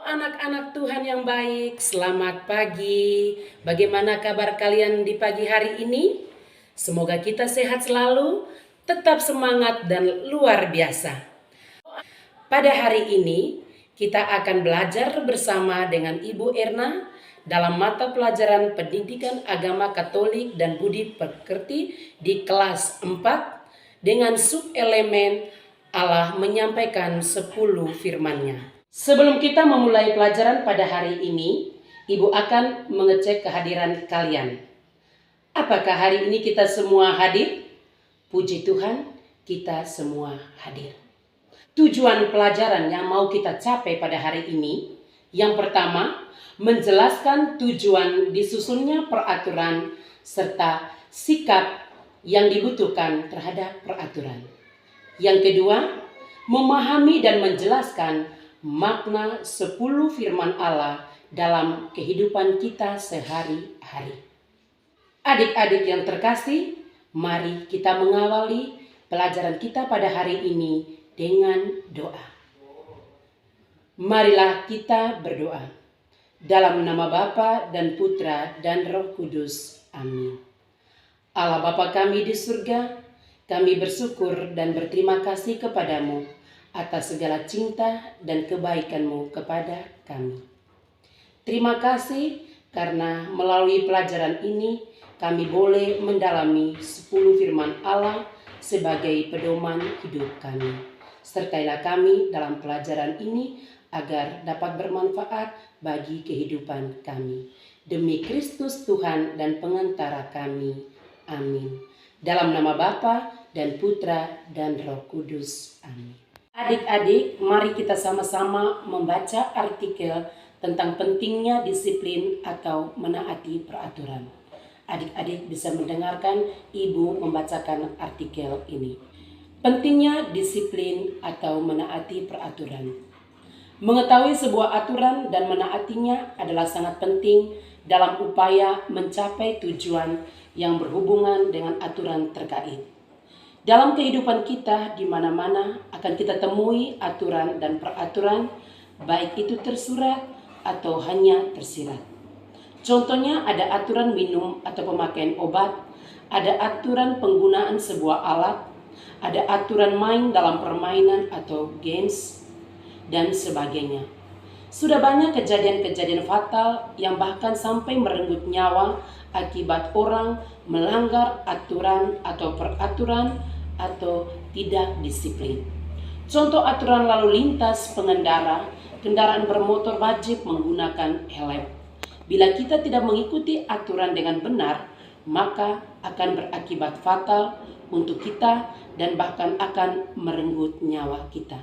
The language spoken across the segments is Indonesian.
Anak-anak Tuhan yang baik, selamat pagi. Bagaimana kabar kalian di pagi hari ini? Semoga kita sehat selalu, tetap semangat dan luar biasa. Pada hari ini, kita akan belajar bersama dengan Ibu Erna dalam mata pelajaran Pendidikan Agama Katolik dan Budi Pekerti di kelas 4 dengan subelemen Allah menyampaikan 10 firman-Nya. Sebelum kita memulai pelajaran pada hari ini, Ibu akan mengecek kehadiran kalian. Apakah hari ini kita semua hadir? Puji Tuhan, kita semua hadir. Tujuan pelajaran yang mau kita capai pada hari ini, yang pertama, menjelaskan tujuan disusunnya peraturan serta sikap yang dibutuhkan terhadap peraturan. Yang kedua, memahami dan menjelaskan makna 10 firman Allah dalam kehidupan kita sehari-hari. Adik-adik yang terkasih, mari kita mengawali pelajaran kita pada hari ini dengan doa. Marilah kita berdoa. Dalam nama Bapa dan Putra dan Roh Kudus. Amin. Allah Bapa kami di surga, kami bersyukur dan berterima kasih kepadamu atas segala cinta dan kebaikan-Mu kepada kami. Terima kasih karena melalui pelajaran ini kami boleh mendalami 10 firman Allah sebagai pedoman hidup kami. Sertailah kami dalam pelajaran ini agar dapat bermanfaat bagi kehidupan kami. Demi Kristus Tuhan dan pengantara kami. Amin. Dalam nama Bapa dan Putra dan Roh Kudus. Amin. Adik-adik, mari kita sama-sama membaca artikel tentang pentingnya disiplin atau menaati peraturan. Adik-adik bisa mendengarkan Ibu membacakan artikel ini. Pentingnya disiplin atau menaati peraturan. Mengetahui sebuah aturan dan menaatinya adalah sangat penting dalam upaya mencapai tujuan yang berhubungan dengan aturan terkait. Dalam kehidupan kita di mana-mana akan kita temui aturan dan peraturan, baik itu tersurat atau hanya tersirat. Contohnya ada aturan minum atau pemakaian obat, ada aturan penggunaan sebuah alat, ada aturan main dalam permainan atau games, dan sebagainya. Sudah banyak kejadian-kejadian fatal yang bahkan sampai merenggut nyawa akibat orang melanggar aturan atau peraturan atau tidak disiplin. Contoh aturan lalu lintas pengendara, kendaraan bermotor wajib menggunakan helm. Bila kita tidak mengikuti aturan dengan benar, maka akan berakibat fatal untuk kita dan bahkan akan merenggut nyawa kita.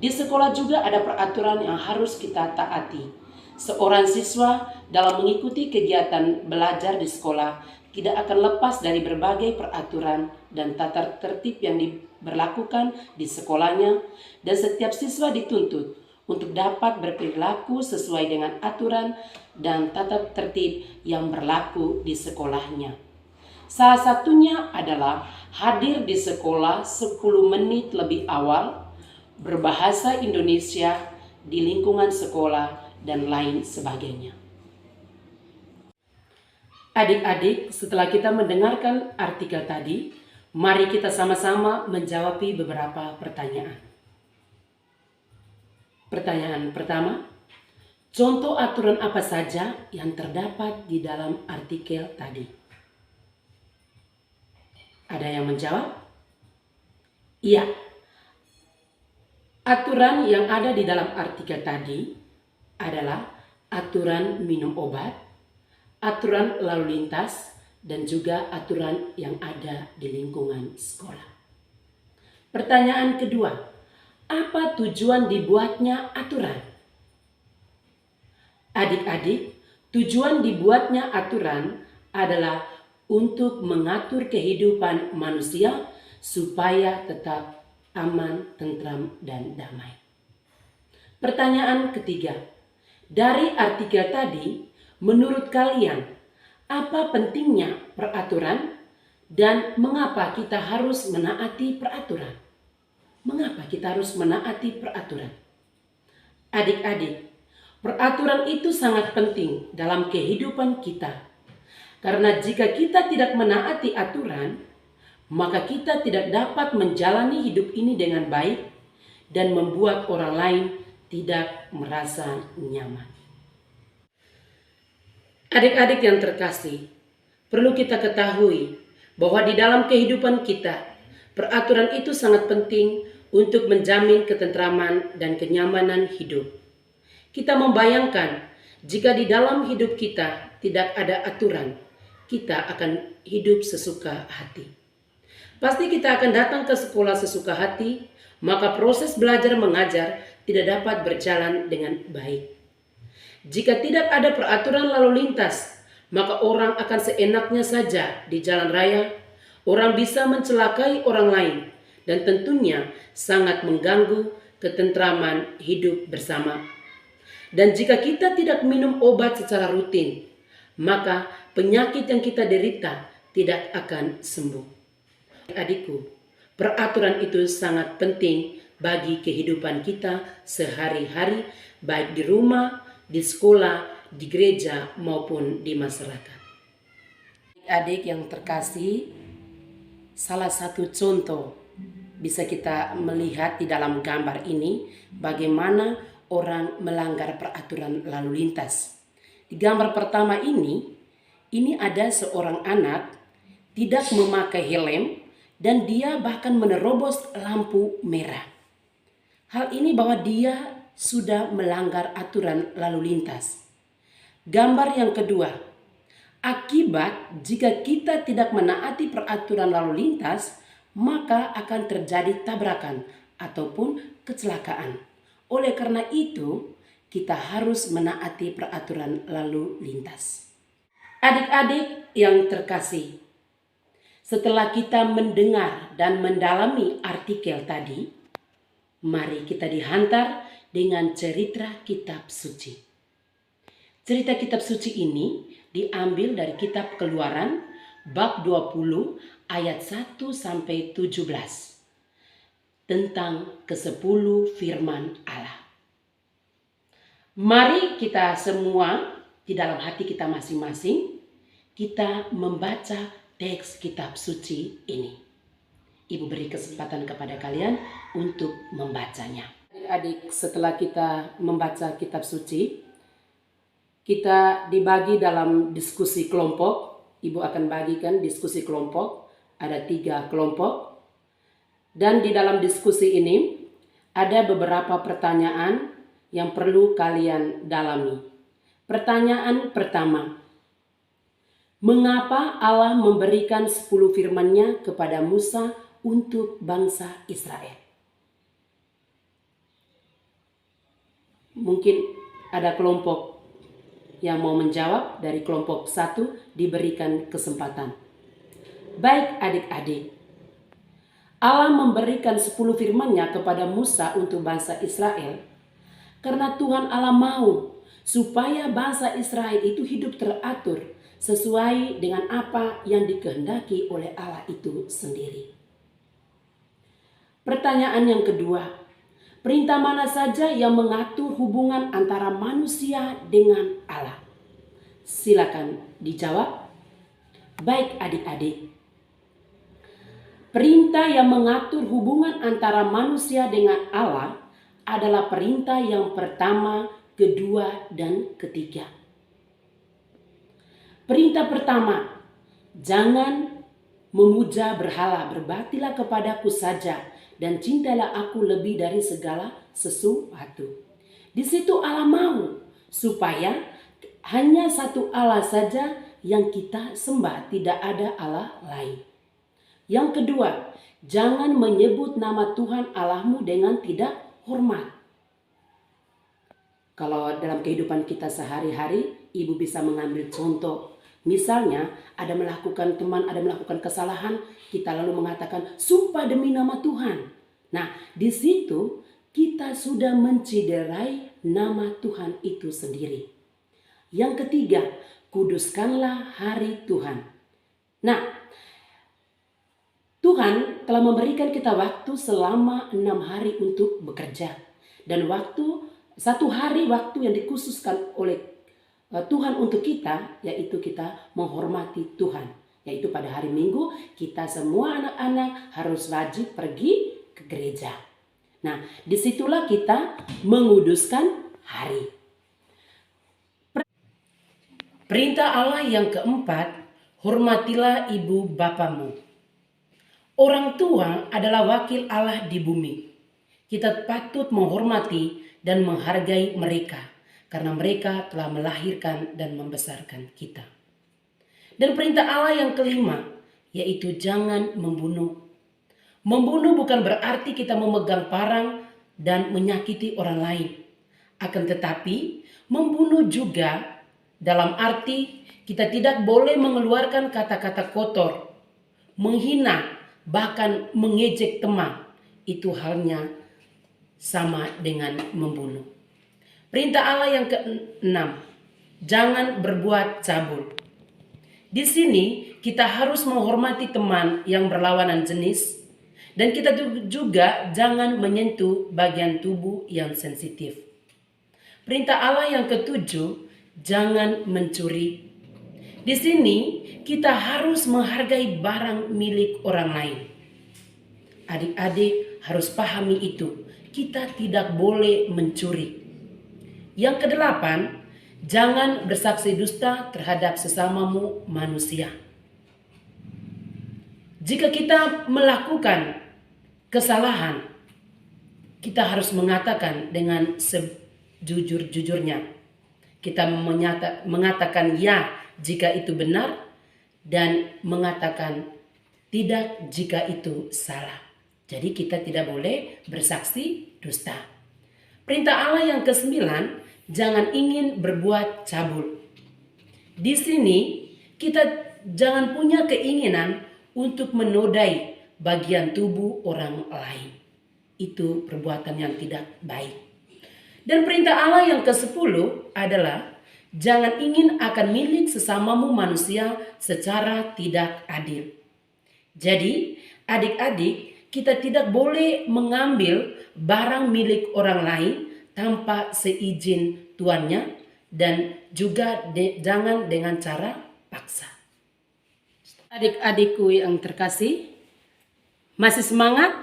Di sekolah juga ada peraturan yang harus kita taati. Seorang siswa dalam mengikuti kegiatan belajar di sekolah tidak akan lepas dari berbagai peraturan dan tata tertib yang diberlakukan di sekolahnya, dan setiap siswa dituntut untuk dapat berperilaku sesuai dengan aturan dan tata tertib yang berlaku di sekolahnya. Salah satunya adalah hadir di sekolah 10 menit lebih awal, berbahasa Indonesia di lingkungan sekolah, dan lain sebagainya. Adik-adik, setelah kita mendengarkan artikel tadi, mari kita sama-sama menjawab beberapa pertanyaan. Pertanyaan pertama, contoh aturan apa saja yang terdapat di dalam artikel tadi? Ada yang menjawab? Iya. Aturan yang ada di dalam artikel tadi adalah aturan minum obat, aturan lalu lintas, dan juga aturan yang ada di lingkungan sekolah. Pertanyaan kedua, apa tujuan dibuatnya aturan? Adik-adik, tujuan dibuatnya aturan adalah untuk mengatur kehidupan manusia supaya tetap aman, tentram, dan damai. Pertanyaan ketiga, dari artikel tadi, menurut kalian, apa pentingnya peraturan dan mengapa kita harus menaati peraturan? Mengapa kita harus menaati peraturan? Adik-adik, Peraturan itu sangat penting dalam kehidupan kita. Karena jika kita tidak menaati aturan, maka kita tidak dapat menjalani hidup ini dengan baik dan membuat orang lain tidak merasa nyaman. Adik-adik yang terkasih, perlu kita ketahui bahwa di dalam kehidupan kita, peraturan itu sangat penting untuk menjamin ketentraman dan kenyamanan hidup. Kita membayangkan jika di dalam hidup kita tidak ada aturan, kita akan hidup sesuka hati. Pasti kita akan datang ke sekolah sesuka hati, maka proses belajar mengajar tidak dapat berjalan dengan baik. Jika tidak ada peraturan lalu lintas, maka orang akan seenaknya saja di jalan raya. Orang bisa mencelakai orang lain dan tentunya sangat mengganggu ketentraman hidup bersama. Dan jika kita tidak minum obat secara rutin, maka penyakit yang kita derita tidak akan sembuh. Adikku, peraturan itu sangat penting bagi kehidupan kita sehari-hari, baik di rumah, di sekolah, di gereja, maupun di masyarakat. Adik yang terkasih, salah satu contoh bisa kita melihat di dalam gambar ini bagaimana orang melanggar peraturan lalu lintas. Di gambar pertama ini ada seorang anak tidak memakai helm dan dia bahkan menerobos lampu merah. Hal ini bahwa dia sudah melanggar aturan lalu lintas. Gambar yang kedua, akibat jika kita tidak menaati peraturan lalu lintas, maka akan terjadi tabrakan ataupun kecelakaan. Oleh karena itu, kita harus menaati peraturan lalu lintas. Adik-adik yang terkasih, setelah kita mendengar dan mendalami artikel tadi, mari kita dihantar dengan cerita kitab suci. Cerita kitab suci ini diambil dari kitab Keluaran bab 20 ayat 1 sampai 17 tentang ke-10 firman Allah. Mari kita semua di dalam hati kita masing-masing kita membaca teks kitab suci ini. Ibu beri kesempatan kepada kalian untuk membacanya. Adik-adik, setelah kita membaca kitab suci, kita dibagi dalam diskusi kelompok. Ibu akan bagikan diskusi kelompok. Ada 3 kelompok. Dan di dalam diskusi ini ada beberapa pertanyaan yang perlu kalian dalami. Pertanyaan pertama, mengapa Allah memberikan 10 firman-Nya kepada Musa untuk bangsa Israel? Mungkin ada kelompok yang mau menjawab. Dari kelompok 1 diberikan kesempatan. Baik adik-adik, Allah memberikan 10 firman-Nya kepada Musa untuk bangsa Israel karena Tuhan Allah mau supaya bangsa Israel itu hidup teratur sesuai dengan apa yang dikehendaki oleh Allah itu sendiri. Pertanyaan yang kedua, perintah mana saja yang mengatur hubungan antara manusia dengan Allah? Silakan dijawab. Baik adik-adik, perintah yang mengatur hubungan antara manusia dengan Allah adalah perintah yang pertama, kedua, dan ketiga. Perintah pertama, jangan memuja berhala, berbaktilah kepadaku saja dan cintailah aku lebih dari segala sesuatu. Di situ Allah mau supaya hanya satu Allah saja yang kita sembah, tidak ada Allah lain. Yang kedua, jangan menyebut nama Tuhan Allahmu dengan tidak hormat. Kalau dalam kehidupan kita sehari-hari, ibu bisa mengambil contoh. Misalnya ada melakukan kesalahan, kita lalu mengatakan sumpah demi nama Tuhan. Nah, di situ kita sudah menciderai nama Tuhan itu sendiri. Yang ketiga, kuduskanlah hari Tuhan. Nah, Tuhan telah memberikan kita waktu selama 6 hari untuk bekerja. Dan waktu satu hari waktu yang dikhususkan oleh Tuhan untuk kita, yaitu kita menghormati Tuhan. Yaitu pada hari Minggu kita semua anak-anak harus wajib pergi ke gereja. Nah, disitulah kita menguduskan hari. Perintah Allah yang keempat, hormatilah ibu bapamu. Orang tua adalah wakil Allah di bumi. Kita patut menghormati dan menghargai mereka, karena mereka telah melahirkan dan membesarkan kita. Dan perintah Allah yang kelima, yaitu jangan membunuh. Membunuh bukan berarti kita memegang parang dan menyakiti orang lain. Akan tetapi, membunuh juga dalam arti kita tidak boleh mengeluarkan kata-kata kotor, menghina, bahkan mengejek teman. Itu halnya sama dengan membunuh. Perintah Allah yang keenam, jangan berbuat cabul. Di sini kita harus menghormati teman yang berlawanan jenis, dan kita juga jangan menyentuh bagian tubuh yang sensitif. Perintah Allah yang ketujuh, jangan mencuri. Di sini kita harus menghargai barang milik orang lain. Adik-adik harus pahami itu. Kita tidak boleh mencuri. Yang kedelapan, jangan bersaksi dusta terhadap sesamamu manusia. Jika kita melakukan kesalahan, kita harus mengatakan dengan sejujur-jujurnya. Kita mengatakan ya jika itu benar dan mengatakan tidak jika itu salah. Jadi kita tidak boleh bersaksi dusta. Perintah Allah yang kesembilan, jangan ingin berbuat cabul. Di sini kita jangan punya keinginan untuk menodai bagian tubuh orang lain. Itu perbuatan yang tidak baik. Dan perintah Allah yang ke-10 adalah jangan ingin akan milik sesamamu manusia secara tidak adil. Jadi adik-adik, kita tidak boleh mengambil barang milik orang lain tanpa seizin tuannya, dan juga jangan dengan cara paksa. Adik-adikku yang terkasih, masih semangat?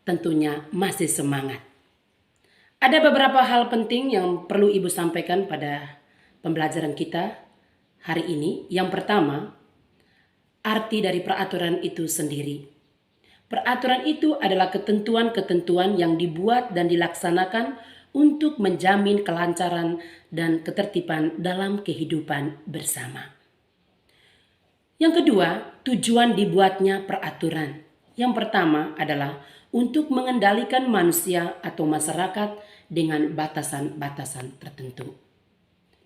Tentunya masih semangat. Ada beberapa hal penting yang perlu Ibu sampaikan pada pembelajaran kita hari ini. Yang pertama, arti dari peraturan itu sendiri. Peraturan itu adalah ketentuan-ketentuan yang dibuat dan dilaksanakan untuk menjamin kelancaran dan ketertiban dalam kehidupan bersama. Yang kedua, tujuan dibuatnya peraturan. Yang pertama adalah untuk mengendalikan manusia atau masyarakat dengan batasan-batasan tertentu.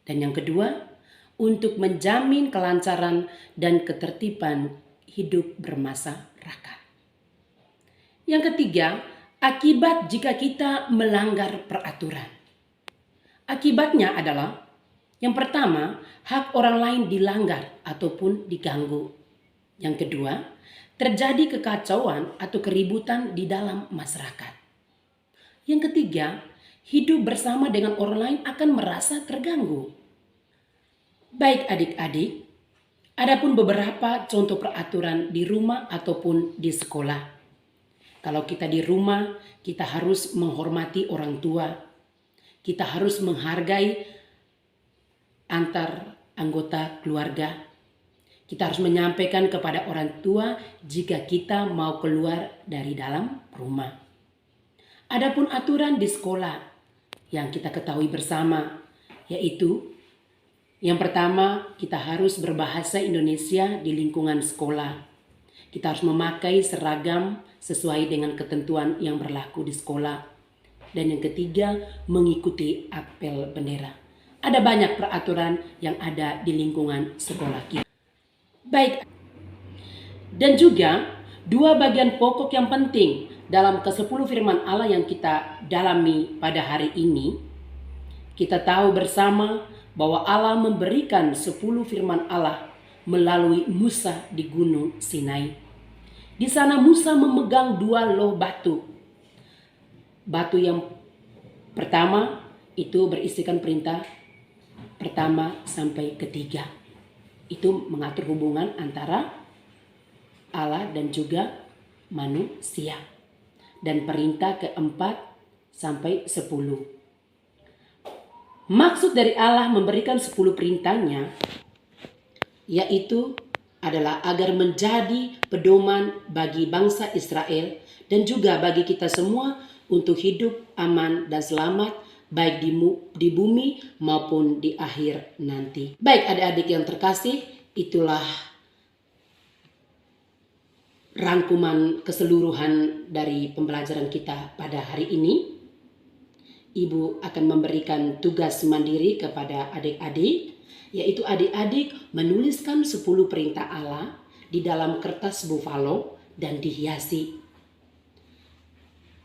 Dan yang kedua, untuk menjamin kelancaran dan ketertiban hidup bermasyarakat. Yang ketiga, akibat jika kita melanggar peraturan. Akibatnya adalah, yang pertama, hak orang lain dilanggar ataupun diganggu. Yang kedua, terjadi kekacauan atau keributan di dalam masyarakat. Yang ketiga, hidup bersama dengan orang lain akan merasa terganggu. Baik adik-adik, adapun beberapa contoh peraturan di rumah ataupun di sekolah. Kalau kita di rumah, kita harus menghormati orang tua. Kita harus menghargai antar anggota keluarga. Kita harus menyampaikan kepada orang tua jika kita mau keluar dari dalam rumah. Adapun aturan di sekolah yang kita ketahui bersama, yaitu yang pertama, kita harus berbahasa Indonesia di lingkungan sekolah. Kita harus memakai seragam sesuai dengan ketentuan yang berlaku di sekolah. Dan yang ketiga, mengikuti apel bendera. Ada banyak peraturan yang ada di lingkungan sekolah kita. Baik. Dan juga dua bagian pokok yang penting dalam ke-10 firman Allah yang kita dalami pada hari ini. Kita tahu bersama bahwa Allah memberikan 10 firman Allah melalui Musa di Gunung Sinai. Di sana Musa memegang 2 loh batu. Batu yang pertama Itu berisikan perintah pertama sampai ketiga. Itu mengatur hubungan antara Allah dan juga manusia. Dan perintah keempat sampai 10. Maksud dari Allah memberikan 10 perintahnya yaitu adalah agar menjadi pedoman bagi bangsa Israel dan juga bagi kita semua untuk hidup aman dan selamat baik di bumi maupun di akhir nanti. Baik adik-adik yang terkasih, itulah rangkuman keseluruhan dari pembelajaran kita pada hari ini. Ibu akan memberikan tugas mandiri kepada adik-adik, yaitu adik-adik menuliskan 10 perintah Allah di dalam kertas buffalo dan dihiasi.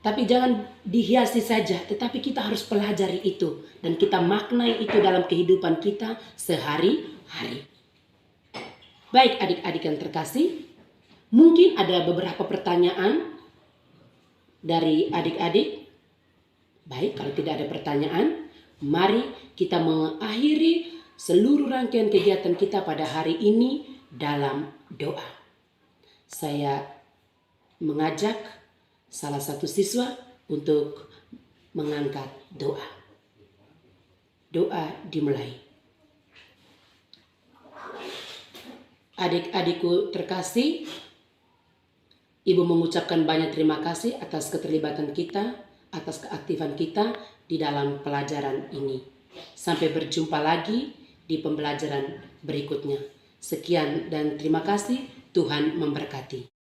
Tapi jangan dihiasi saja, tetapi kita harus pelajari itu dan kita maknai itu dalam kehidupan kita sehari-hari. Baik adik-adik yang terkasih, mungkin ada beberapa pertanyaan dari adik-adik. Baik, kalau tidak ada pertanyaan, mari kita mengakhiri seluruh rangkaian kegiatan kita pada hari ini dalam doa. Saya mengajak salah satu siswa untuk mengangkat doa. Doa dimulai. Adik-adikku terkasih, Ibu mengucapkan banyak terima kasih atas keterlibatan kita, atas keaktifan kita di dalam pelajaran ini. Sampai berjumpa lagi di pembelajaran berikutnya. Sekian dan terima kasih. Tuhan memberkati.